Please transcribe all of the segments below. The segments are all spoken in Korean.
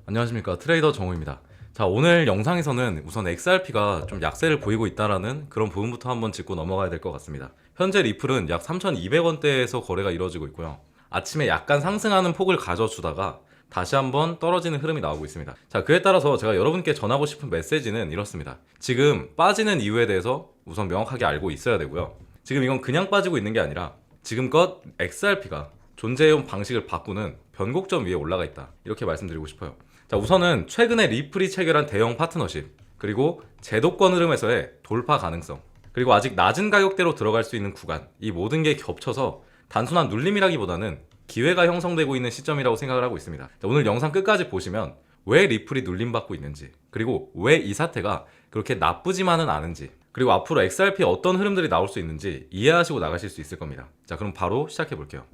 안녕하십니까, 트레이더 정우입니다. 자, 오늘 영상에서는 우선 XRP가 좀 약세를 보이고 있다라는 그런 부분부터 한번 짚고 넘어가야 될 것 같습니다. 현재 리플은 약 3,200원대에서 거래가 이루어지고 있고요. 아침에 약간 상승하는 폭을 가져주다가 다시 한번 떨어지는 흐름이 나오고 있습니다. 자, 그에 따라서 제가 여러분께 전하고 싶은 메시지는 이렇습니다. 지금 빠지는 이유에 대해서 우선 명확하게 알고 있어야 되고요. 지금 이건 그냥 빠지고 있는 게 아니라 지금껏 XRP가 존재해온 방식을 바꾸는 변곡점 위에 올라가 있다, 이렇게 말씀드리고 싶어요. 자, 우선은 최근에 리플이 체결한 대형 파트너십, 그리고 제도권 흐름에서의 돌파 가능성, 그리고 아직 낮은 가격대로 들어갈 수 있는 구간, 이 모든 게 겹쳐서 단순한 눌림이라기보다는 기회가 형성되고 있는 시점이라고 생각을 하고 있습니다. 자, 오늘 영상 끝까지 보시면 왜 리플이 눌림받고 있는지, 그리고 왜 이 사태가 그렇게 나쁘지만은 않은지, 그리고 앞으로 XRP에 어떤 흐름들이 나올 수 있는지 이해하시고 나가실 수 있을 겁니다. 자, 그럼 바로 시작해 볼게요.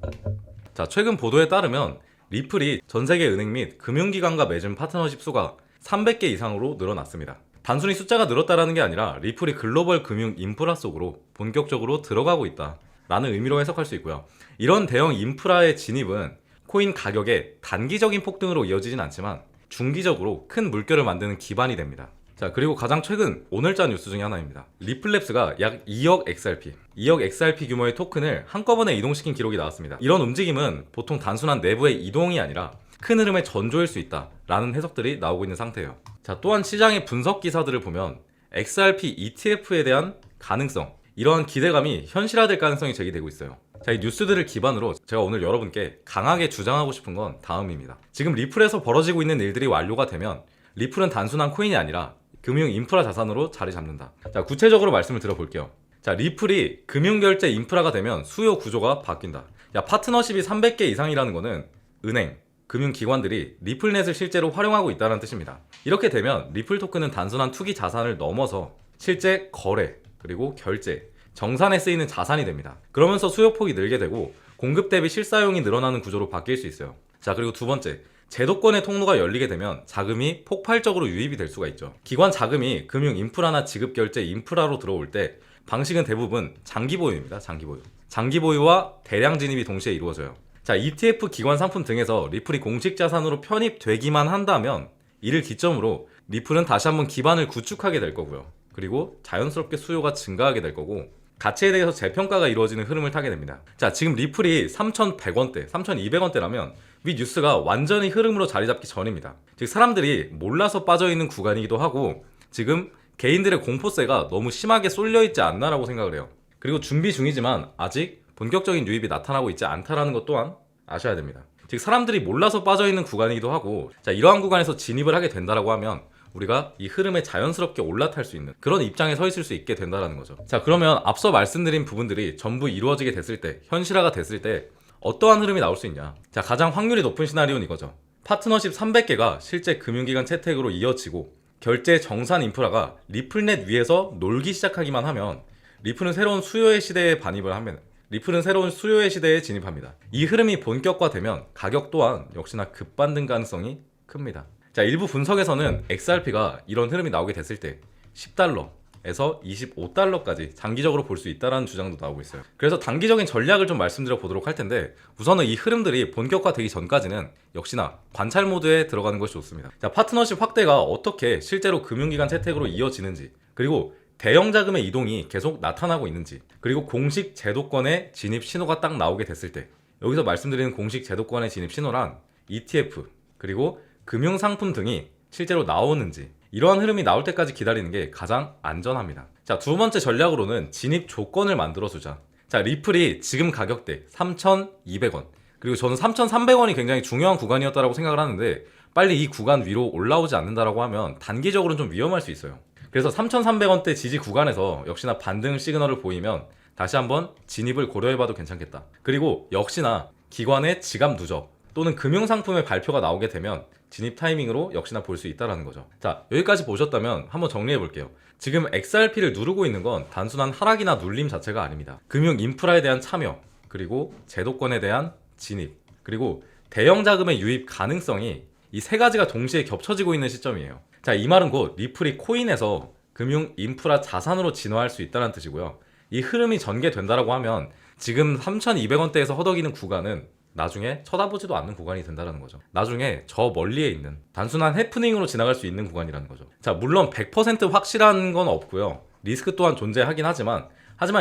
자, 최근 보도에 따르면 리플이 전세계 은행 및 금융기관과 맺은 파트너십 수가 300개 이상으로 늘어났습니다. 단순히 숫자가 늘었다라는 게 아니라 리플이 글로벌 금융 인프라 속으로 본격적으로 들어가고 있다 라는 의미로 해석할 수 있고요. 이런 대형 인프라의 진입은 코인 가격의 단기적인 폭등으로 이어지진 않지만 중기적으로 큰 물결을 만드는 기반이 됩니다. 자, 그리고 가장 최근 오늘자 뉴스 중에 하나입니다. 리플랩스가 약 2억 XRP 규모의 토큰을 한꺼번에 이동시킨 기록이 나왔습니다. 이런 움직임은 보통 단순한 내부의 이동이 아니라 큰 흐름의 전조일 수 있다 라는 해석들이 나오고 있는 상태예요. 자, 또한 시장의 분석 기사들을 보면 XRP ETF에 대한 가능성, 이러한 기대감이 현실화될 가능성이 제기되고 있어요. 자, 이 뉴스들을 기반으로 제가 오늘 여러분께 강하게 주장하고 싶은 건 다음입니다. 지금 리플에서 벌어지고 있는 일들이 완료가 되면 리플은 단순한 코인이 아니라 금융 인프라 자산으로 자리 잡는다. 자, 구체적으로 말씀을 드려볼게요. 자, 리플이 금융결제 인프라가 되면 수요 구조가 바뀐다. 야, 파트너십이 300개 이상이라는 거는 은행, 금융기관들이 리플넷을 실제로 활용하고 있다는 뜻입니다. 이렇게 되면 리플 토큰은 단순한 투기 자산을 넘어서 실제 거래, 그리고 결제, 정산에 쓰이는 자산이 됩니다. 그러면서 수요폭이 늘게 되고 공급 대비 실사용이 늘어나는 구조로 바뀔 수 있어요. 자, 그리고 두 번째, 제도권의 통로가 열리게 되면 자금이 폭발적으로 유입이 될 수가 있죠. 기관 자금이 금융 인프라나 지급 결제 인프라로 들어올 때 방식은 대부분 장기 보유입니다. 장기 보유와 대량 진입이 동시에 이루어져요. 자, ETF 기관 상품 등에서 리플이 공식 자산으로 편입되기만 한다면 이를 기점으로 리플은 다시 한번 기반을 구축하게 될 거고요. 그리고 자연스럽게 수요가 증가하게 될 거고 가치에 대해서 재평가가 이루어지는 흐름을 타게 됩니다. 자, 지금 리플이 3,100원대, 3,200원대라면 위 뉴스가 완전히 흐름으로 자리 잡기 전입니다. 즉, 사람들이 몰라서 빠져있는 구간이기도 하고 지금 개인들의 공포세가 너무 심하게 쏠려있지 않나라고 생각을 해요. 그리고 준비 중이지만 아직 본격적인 유입이 나타나고 있지 않다라는 것 또한 아셔야 됩니다. 즉, 사람들이 몰라서 빠져있는 구간이기도 하고, 자, 이러한 구간에서 진입을 하게 된다라고 하면 우리가 이 흐름에 자연스럽게 올라탈 수 있는 그런 입장에 서 있을 수 있게 된다는 거죠. 자, 그러면 앞서 말씀드린 부분들이 전부 이루어지게 됐을 때, 현실화가 됐을 때 어떠한 흐름이 나올 수 있냐. 자, 가장 확률이 높은 시나리오는 이거죠. 파트너십 300개가 실제 금융기관 채택으로 이어지고 결제 정산 인프라가 리플넷 위에서 놀기 시작하기만 하면 리플은 새로운 수요의 시대에 진입합니다. 이 흐름이 본격화되면 가격 또한 역시나 급반등 가능성이 큽니다. 자, 일부 분석에서는 XRP가 이런 흐름이 나오게 됐을 때 10달러에서 25달러까지 장기적으로 볼 수 있다는 주장도 나오고 있어요. 그래서 단기적인 전략을 좀 말씀드려 보도록 할 텐데, 우선은 이 흐름들이 본격화되기 전까지는 역시나 관찰 모드에 들어가는 것이 좋습니다. 자, 파트너십 확대가 어떻게 실제로 금융기관 채택으로 이어지는지, 그리고 대형 자금의 이동이 계속 나타나고 있는지, 그리고 공식 제도권의 진입 신호가 딱 나오게 됐을 때, 여기서 말씀드리는 공식 제도권의 진입 신호란 ETF, 그리고 금융상품 등이 실제로 나오는지, 이러한 흐름이 나올 때까지 기다리는 게 가장 안전합니다. 자, 두 번째 전략으로는 진입 조건을 만들어주자. 자, 리플이 지금 가격대 3,200원, 그리고 저는 3,300원이 굉장히 중요한 구간이었다고 생각을 하는데, 빨리 이 구간 위로 올라오지 않는다라고 하면 단기적으로는 좀 위험할 수 있어요. 그래서 3,300원대 지지 구간에서 역시나 반등 시그널을 보이면 다시 한번 진입을 고려해봐도 괜찮겠다. 그리고 역시나 기관의 지갑 누적 또는 금융상품의 발표가 나오게 되면 진입 타이밍으로 역시나 볼 수 있다는 거죠. 자, 여기까지 보셨다면 한번 정리해 볼게요. 지금 XRP를 누르고 있는 건 단순한 하락이나 눌림 자체가 아닙니다. 금융 인프라에 대한 참여, 그리고 제도권에 대한 진입, 그리고 대형 자금의 유입 가능성이 이 세 가지가 동시에 겹쳐지고 있는 시점이에요. 자, 이 말은 곧 리플이 코인에서 금융 인프라 자산으로 진화할 수 있다는 뜻이고요. 이 흐름이 전개된다라고 하면 지금 3,200원대에서 허덕이는 구간은 나중에 쳐다보지도 않는 구간이 된다는 거죠. 나중에 저 멀리에 있는 단순한 해프닝으로 지나갈 수 있는 구간이라는 거죠. 자, 물론 100% 확실한 건 없고요. 리스크 또한 존재하긴 하지만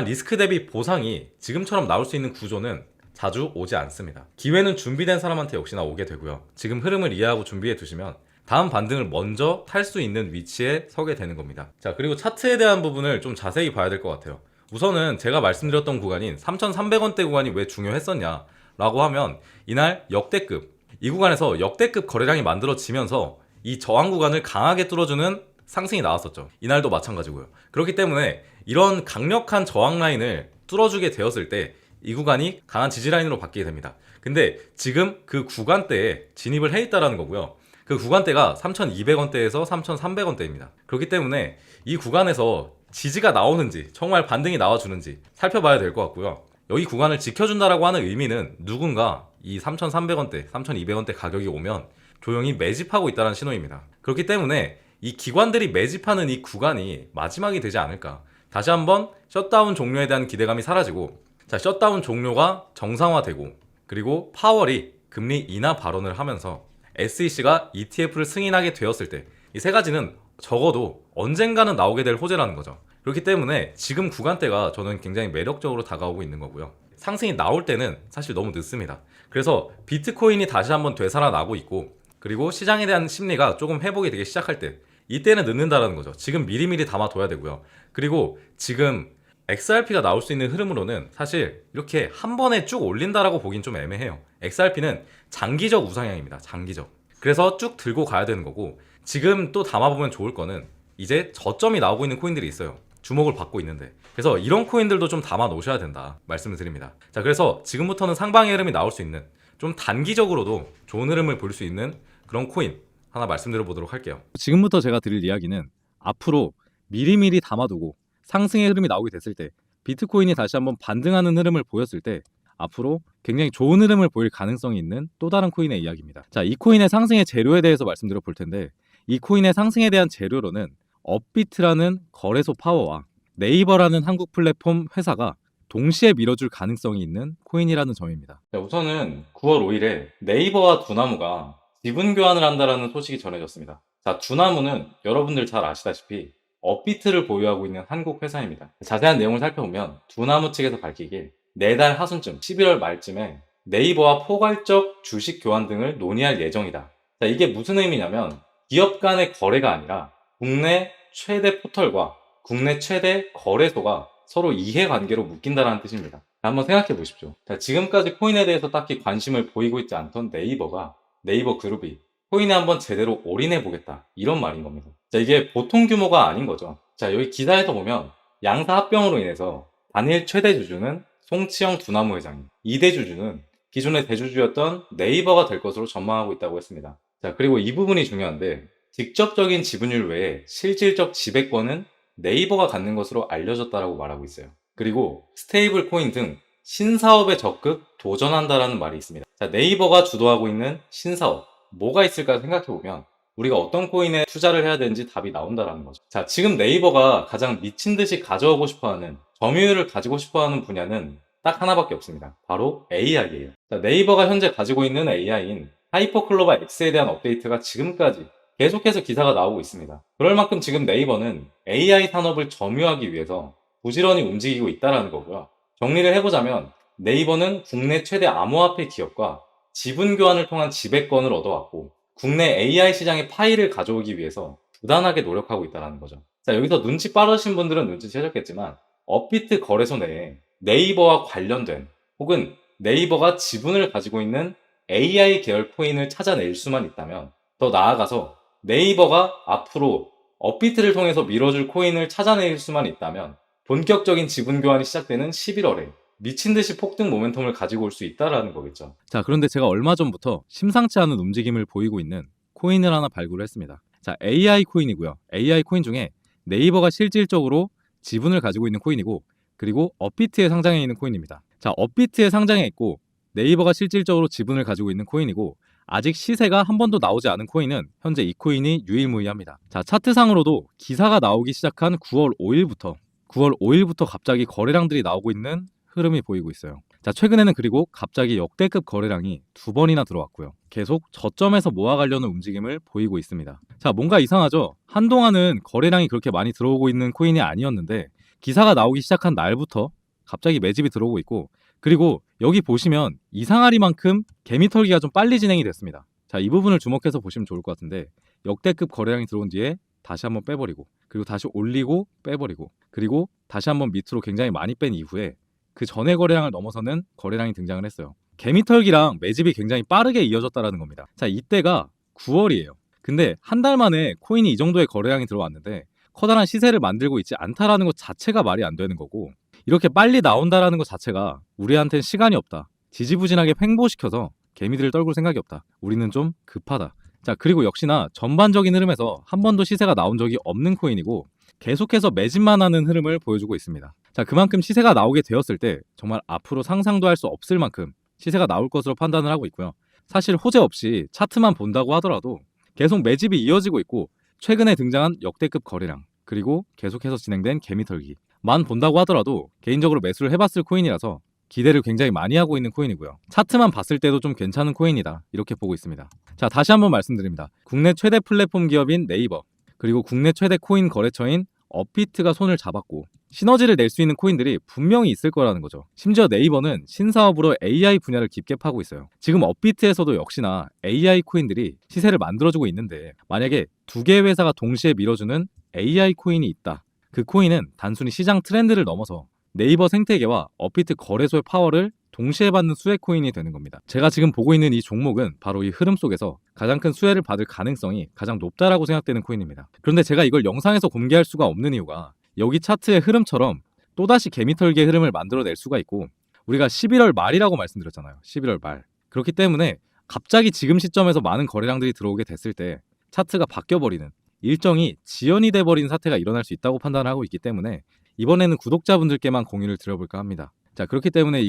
리스크 대비 보상이 지금처럼 나올 수 있는 구조는 자주 오지 않습니다. 기회는 준비된 사람한테 역시나 오게 되고요. 지금 흐름을 이해하고 준비해 두시면 다음 반등을 먼저 탈 수 있는 위치에 서게 되는 겁니다. 자, 그리고 차트에 대한 부분을 좀 자세히 봐야 될 것 같아요. 우선은 제가 말씀드렸던 구간인 3,300원대 구간이 왜 중요했었냐 라고 하면 이날 역대급, 이 구간에서 역대급 거래량이 만들어지면서 이 저항 구간을 강하게 뚫어주는 상승이 나왔었죠. 이날도 마찬가지고요. 그렇기 때문에 이런 강력한 저항 라인을 뚫어주게 되었을 때 이 구간이 강한 지지 라인으로 바뀌게 됩니다. 근데 지금 그 구간대에 진입을 해 있다라는 거고요. 그 구간대가 3,200원대에서 3,300원대입니다. 그렇기 때문에 이 구간에서 지지가 나오는지 정말 반등이 나와주는지 살펴봐야 될 것 같고요. 여기 구간을 지켜준다라고 하는 의미는 누군가 이 3,300원대, 3,200원대 가격이 오면 조용히 매집하고 있다는 신호입니다. 그렇기 때문에 이 기관들이 매집하는 이 구간이 마지막이 되지 않을까. 다시 한번 셧다운 종료에 대한 기대감이 사라지고, 자, 셧다운 종료가 정상화되고, 그리고 파월이 금리 인하 발언을 하면서 SEC가 ETF를 승인하게 되었을 때 이 세 가지는 적어도 언젠가는 나오게 될 호재라는 거죠. 그렇기 때문에 지금 구간대가 저는 굉장히 매력적으로 다가오고 있는 거고요. 상승이 나올 때는 사실 너무 늦습니다. 그래서 비트코인이 다시 한번 되살아나고 있고, 그리고 시장에 대한 심리가 조금 회복이 되기 시작할 때 이때는 늦는다라는 거죠. 지금 미리미리 담아둬야 되고요. 그리고 지금 XRP가 나올 수 있는 흐름으로는 사실 이렇게 한 번에 쭉 올린다라고 보긴 좀 애매해요. XRP는 장기적 우상향입니다. 장기적. 그래서 쭉 들고 가야 되는 거고, 지금 또 담아보면 좋을 거는 이제 저점이 나오고 있는 코인들이 있어요. 주목을 받고 있는데. 그래서 이런 코인들도 좀 담아 놓으셔야 된다 말씀을 드립니다. 자, 그래서 지금부터는 상방의 흐름이 나올 수 있는, 좀 단기적으로도 좋은 흐름을 볼 수 있는 그런 코인 하나 말씀드려 보도록 할게요. 지금부터 제가 드릴 이야기는 앞으로 미리미리 담아두고 상승의 흐름이 나오게 됐을 때, 비트코인이 다시 한번 반등하는 흐름을 보였을 때 앞으로 굉장히 좋은 흐름을 보일 가능성이 있는 또 다른 코인의 이야기입니다. 자, 이 코인의 상승의 재료에 대해서 말씀드려 볼 텐데, 이 코인의 상승에 대한 재료로는 업비트라는 거래소 파워와 네이버라는 한국 플랫폼 회사가 동시에 밀어줄 가능성이 있는 코인이라는 점입니다. 자, 우선은 9월 5일에 네이버와 두나무가 지분 교환을 한다라는 소식이 전해졌습니다. 자, 두나무는 여러분들 잘 아시다시피 업비트를 보유하고 있는 한국 회사입니다. 자세한 내용을 살펴보면 두나무 측에서 밝히길 내달 하순쯤 11월 말쯤에 네이버와 포괄적 주식 교환 등을 논의할 예정이다. 자, 이게 무슨 의미냐면 기업 간의 거래가 아니라 국내 최대 포털과 국내 최대 거래소가 서로 이해관계로 묶인다는 뜻입니다. 한번 생각해 보십시오. 자, 지금까지 코인에 대해서 딱히 관심을 보이고 있지 않던 네이버가, 네이버 그룹이 코인에 한번 제대로 올인해 보겠다, 이런 말인 겁니다. 자, 이게 보통 규모가 아닌 거죠. 자, 여기 기사에서 보면 양사 합병으로 인해서 단일 최대 주주는 송치영 두나무 회장이, 2대 주주는 기존의 대주주였던 네이버가 될 것으로 전망하고 있다고 했습니다. 자, 그리고 이 부분이 중요한데, 직접적인 지분율 외에 실질적 지배권은 네이버가 갖는 것으로 알려졌다라고 말하고 있어요. 그리고 스테이블 코인 등 신사업에 적극 도전한다라는 말이 있습니다. 자, 네이버가 주도하고 있는 신사업, 뭐가 있을까 생각해보면 우리가 어떤 코인에 투자를 해야 되는지 답이 나온다라는 거죠. 자, 지금 네이버가 가장 미친 듯이 가져오고 싶어하는, 점유율을 가지고 싶어하는 분야는 딱 하나밖에 없습니다. 바로 AI예요. 자, 네이버가 현재 가지고 있는 AI인 하이퍼클로바 X에 대한 업데이트가 지금까지 계속해서 기사가 나오고 있습니다. 그럴 만큼 지금 네이버는 AI 산업을 점유하기 위해서 부지런히 움직이고 있다는 거고요. 정리를 해보자면 네이버는 국내 최대 암호화폐 기업과 지분 교환을 통한 지배권을 얻어왔고, 국내 AI 시장의 파일을 가져오기 위해서 부단하게 노력하고 있다는 거죠. 자, 여기서 눈치 빠르신 분들은 눈치채셨겠지만 업비트 거래소 내에 네이버와 관련된, 혹은 네이버가 지분을 가지고 있는 AI 계열 코인을 찾아낼 수만 있다면, 더 나아가서 네이버가 앞으로 업비트를 통해서 밀어줄 코인을 찾아낼 수만 있다면 본격적인 지분 교환이 시작되는 11월에 미친듯이 폭등 모멘텀을 가지고 올 수 있다라는 거겠죠. 자, 그런데 제가 얼마 전부터 심상치 않은 움직임을 보이고 있는 코인을 하나 발굴을 했습니다. 자, AI 코인이고요. AI 코인 중에 네이버가 실질적으로 지분을 가지고 있는 코인이고, 그리고 업비트에 상장해 있는 코인입니다. 자, 업비트에 상장해 있고 네이버가 실질적으로 지분을 가지고 있는 코인이고, 아직 시세가 한 번도 나오지 않은 코인은 현재 이 코인이 유일무이합니다. 자, 차트상으로도 기사가 나오기 시작한 9월 5일부터 갑자기 거래량들이 나오고 있는 흐름이 보이고 있어요. 자, 최근에는 그리고 갑자기 역대급 거래량이 2번이나 들어왔고요. 계속 저점에서 모아가려는 움직임을 보이고 있습니다. 자, 뭔가 이상하죠? 한동안은 거래량이 그렇게 많이 들어오고 있는 코인이 아니었는데 기사가 나오기 시작한 날부터 갑자기 매집이 들어오고 있고, 그리고 여기 보시면 이상하리만큼 개미털기가 좀 빨리 진행이 됐습니다. 자, 이 부분을 주목해서 보시면 좋을 것 같은데, 역대급 거래량이 들어온 뒤에 다시 한번 빼버리고, 그리고 다시 올리고 빼버리고, 그리고 다시 한번 밑으로 굉장히 많이 뺀 이후에 그 전의 거래량을 넘어서는 거래량이 등장을 했어요. 개미털기랑 매집이 굉장히 빠르게 이어졌다는 겁니다. 자, 이때가 9월이에요. 근데 한 달 만에 코인이 이 정도의 거래량이 들어왔는데 커다란 시세를 만들고 있지 않다라는 것 자체가 말이 안 되는 거고, 이렇게 빨리 나온다라는 것 자체가 우리한테는 시간이 없다, 지지부진하게 횡보시켜서 개미들을 떨굴 생각이 없다, 우리는 좀 급하다. 자, 그리고 역시나 전반적인 흐름에서 한 번도 시세가 나온 적이 없는 코인이고 계속해서 매집만 하는 흐름을 보여주고 있습니다. 자, 그만큼 시세가 나오게 되었을 때 정말 앞으로 상상도 할 수 없을 만큼 시세가 나올 것으로 판단을 하고 있고요. 사실 호재 없이 차트만 본다고 하더라도 계속 매집이 이어지고 있고, 최근에 등장한 역대급 거래량, 그리고 계속해서 진행된 개미털기만 본다고 하더라도 개인적으로 매수를 해봤을 코인이라서 기대를 굉장히 많이 하고 있는 코인이고요. 차트만 봤을 때도 좀 괜찮은 코인이다, 이렇게 보고 있습니다. 자, 다시 한번 말씀드립니다. 국내 최대 플랫폼 기업인 네이버, 그리고 국내 최대 코인 거래처인 업비트가 손을 잡았고 시너지를 낼 수 있는 코인들이 분명히 있을 거라는 거죠. 심지어 네이버는 신사업으로 AI 분야를 깊게 파고 있어요. 지금 업비트에서도 역시나 AI 코인들이 시세를 만들어주고 있는데, 만약에 두 개의 회사가 동시에 밀어주는 AI 코인이 있다, 그 코인은 단순히 시장 트렌드를 넘어서 네이버 생태계와 업비트 거래소의 파워를 동시에 받는 수혜 코인이 되는 겁니다. 제가 지금 보고 있는 이 종목은 바로 이 흐름 속에서 가장 큰 수혜를 받을 가능성이 가장 높다라고 생각되는 코인입니다. 그런데 제가 이걸 영상에서 공개할 수가 없는 이유가, 여기 차트의 흐름처럼 또다시 개미털기의 흐름을 만들어낼 수가 있고, 우리가 11월 말이라고 말씀드렸잖아요. 11월 말. 그렇기 때문에 갑자기 지금 시점에서 많은 거래량들이 들어오게 됐을 때 차트가 바뀌어버리는, 일정이 지연이 돼버리는 사태가 일어날 수 있다고 판단을 하고 있기 때문에 이번에는 구독자분들께만 공유를 드려볼까 합니다. 자, 그렇기 때문에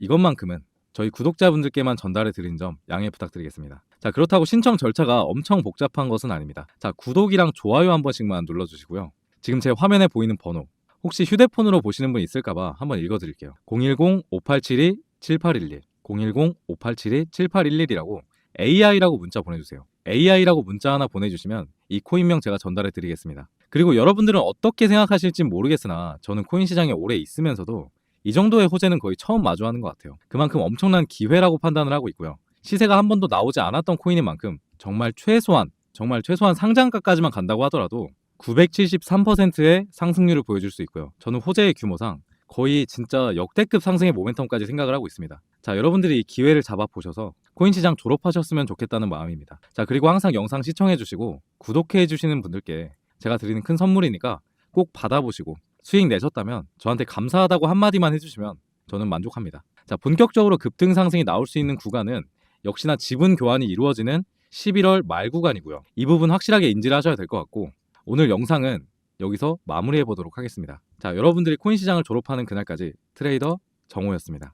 이것만큼은 저희 구독자분들께만 전달해 드린 점 양해 부탁드리겠습니다. 자, 그렇다고 신청 절차가 엄청 복잡한 것은 아닙니다. 자, 구독이랑 좋아요 한 번씩만 눌러주시고요. 지금 제 화면에 보이는 번호, 혹시 휴대폰으로 보시는 분 있을까봐 한번 읽어드릴게요. 010-5872-7811, 010-5872-7811이라고 AI라고 문자 보내주세요. AI라고 문자 하나 보내주시면 이 코인명 제가 전달해 드리겠습니다. 그리고 여러분들은 어떻게 생각하실지 모르겠으나 저는 코인 시장에 오래 있으면서도 이 정도의 호재는 거의 처음 마주하는 것 같아요. 그만큼 엄청난 기회라고 판단을 하고 있고요. 시세가 한 번도 나오지 않았던 코인인 만큼 정말 최소한 상장가까지만 간다고 하더라도 973%의 상승률을 보여줄 수 있고요. 저는 호재의 규모상 거의 진짜 역대급 상승의 모멘텀까지 생각을 하고 있습니다. 자, 여러분들이 이 기회를 잡아보셔서 코인 시장 졸업하셨으면 좋겠다는 마음입니다. 자, 그리고 항상 영상 시청해주시고 구독해주시는 분들께 제가 드리는 큰 선물이니까 꼭 받아보시고 수익 내셨다면 저한테 감사하다고 한마디만 해주시면 저는 만족합니다. 자, 본격적으로 급등 상승이 나올 수 있는 구간은 역시나 지분 교환이 이루어지는 11월 말 구간이고요. 이 부분 확실하게 인지를 하셔야 될 것 같고, 오늘 영상은 여기서 마무리해 보도록 하겠습니다. 자, 여러분들이 코인 시장을 졸업하는 그날까지 트레이더 정호였습니다.